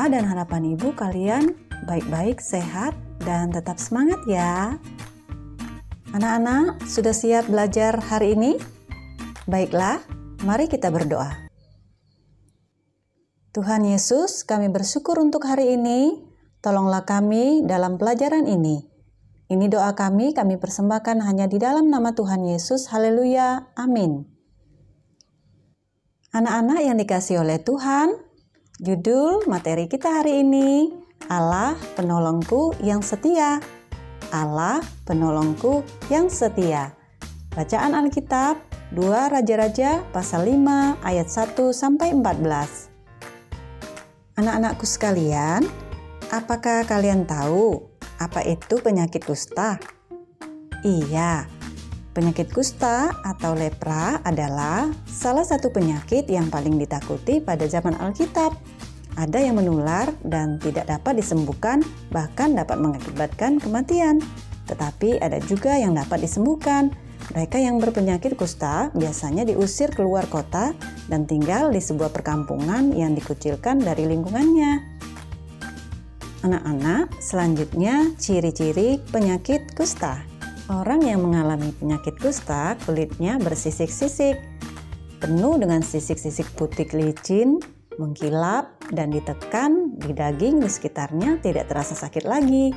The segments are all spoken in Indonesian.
Doa dan harapan Ibu kalian baik-baik, sehat, dan tetap semangat ya. Anak-anak, sudah siap belajar hari ini? Baiklah, mari kita berdoa. Tuhan Yesus, kami bersyukur untuk hari ini. Tolonglah kami dalam pelajaran ini. Ini doa kami persembahkan hanya di dalam nama Tuhan Yesus. Haleluya. Amin. Anak-anak yang dikasihi oleh Tuhan, judul materi kita hari ini, Allah penolongku yang setia. Allah penolongku yang setia. Bacaan Alkitab 2 Raja-Raja pasal 5 ayat 1 sampai 14. Anak-anakku sekalian, apakah kalian tahu apa itu penyakit kusta? Iya, penyakit kusta atau lepra adalah salah satu penyakit yang paling ditakuti pada zaman Alkitab. Ada yang menular dan tidak dapat disembuhkan, bahkan dapat mengakibatkan kematian. Tetapi ada juga yang dapat disembuhkan. Mereka yang berpenyakit kusta biasanya diusir keluar kota dan tinggal di sebuah perkampungan yang dikucilkan dari lingkungannya. Anak-anak, selanjutnya ciri-ciri penyakit kusta. Orang yang mengalami penyakit kusta kulitnya bersisik-sisik, penuh dengan sisik-sisik putih licin, mengkilap dan ditekan di daging di sekitarnya tidak terasa sakit lagi.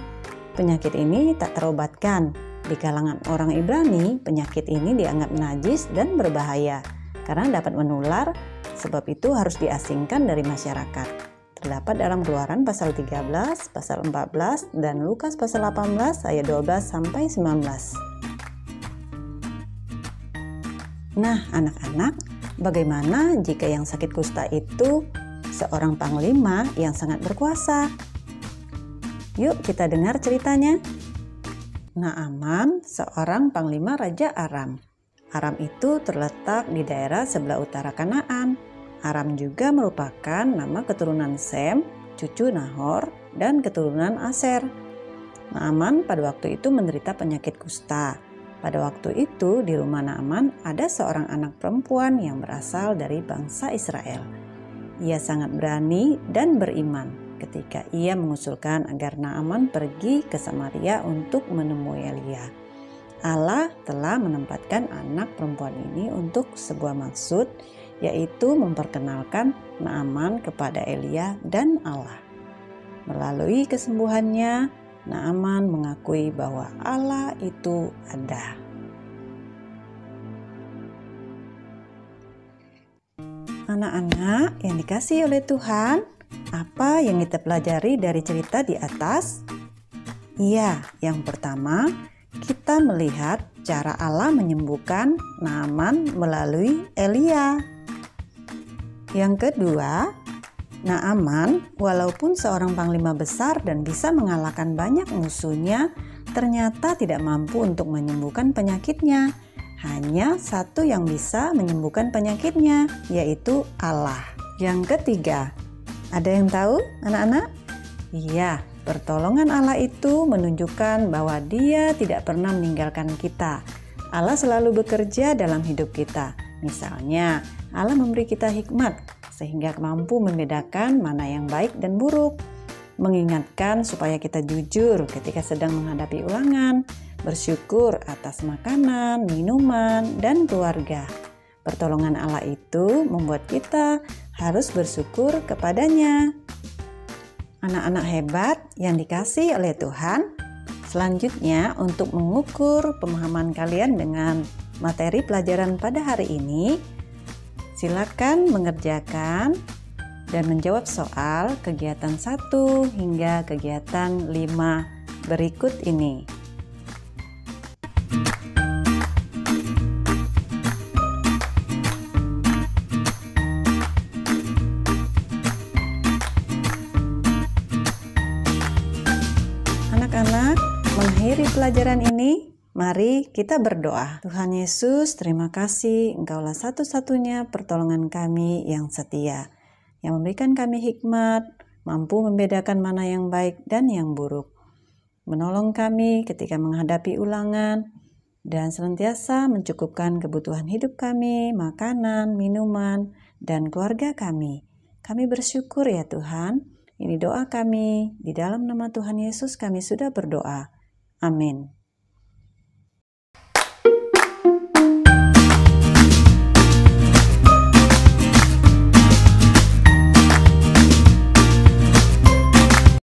Penyakit ini tak terobatkan. Di kalangan orang Ibrani, penyakit ini dianggap najis dan berbahaya karena dapat menular, sebab itu harus diasingkan dari masyarakat. Terdapat dalam Keluaran pasal 13, pasal 14, dan Lukas pasal 18 ayat 12 sampai 19. Nah, anak-anak, bagaimana jika yang sakit kusta itu seorang panglima yang sangat berkuasa? Yuk kita dengar ceritanya. Naaman, seorang panglima Raja Aram. Aram itu terletak di daerah sebelah utara Kanaan. Aram juga merupakan nama keturunan Sem, cucu Nahor, dan keturunan Aser. Naaman pada waktu itu menderita penyakit kusta. Pada waktu itu di rumah Naaman ada seorang anak perempuan yang berasal dari bangsa Israel. Ia sangat berani dan beriman ketika ia mengusulkan agar Naaman pergi ke Samaria untuk menemui Elia. Allah telah menempatkan anak perempuan ini untuk sebuah maksud, yaitu memperkenalkan Naaman kepada Elia dan Allah. Melalui kesembuhannya, Naaman mengakui bahwa Allah itu ada. Anak-anak yang dikasihi oleh Tuhan, apa yang kita pelajari dari cerita di atas? Iya, yang pertama, kita melihat cara Allah menyembuhkan Naaman melalui Elia. Yang kedua, Naaman, walaupun seorang panglima besar dan bisa mengalahkan banyak musuhnya, ternyata tidak mampu untuk menyembuhkan penyakitnya. Hanya satu yang bisa menyembuhkan penyakitnya, yaitu Allah. Yang ketiga, ada yang tahu, anak-anak? Iya, pertolongan Allah itu menunjukkan bahwa Dia tidak pernah meninggalkan kita. Allah selalu bekerja dalam hidup kita. Misalnya, Allah memberi kita hikmat sehingga mampu membedakan mana yang baik dan buruk, mengingatkan supaya kita jujur ketika sedang menghadapi ulangan, bersyukur atas makanan, minuman, dan keluarga. Pertolongan Allah itu membuat kita harus bersyukur kepadanya. Anak-anak hebat yang dikasihi oleh Tuhan, selanjutnya untuk mengukur pemahaman kalian dengan materi pelajaran pada hari ini, silakan mengerjakan dan menjawab soal kegiatan 1 hingga kegiatan 5 berikut ini. Anak-anak, mengakhiri pelajaran ini, mari kita berdoa. Tuhan Yesus, terima kasih Engkaulah satu-satunya pertolongan kami yang setia, yang memberikan kami hikmat, mampu membedakan mana yang baik dan yang buruk, menolong kami ketika menghadapi ulangan, dan senantiasa mencukupkan kebutuhan hidup kami, makanan, minuman, dan keluarga kami. Kami bersyukur ya Tuhan, Ini doa kami, di dalam nama Tuhan Yesus kami sudah berdoa. Amin.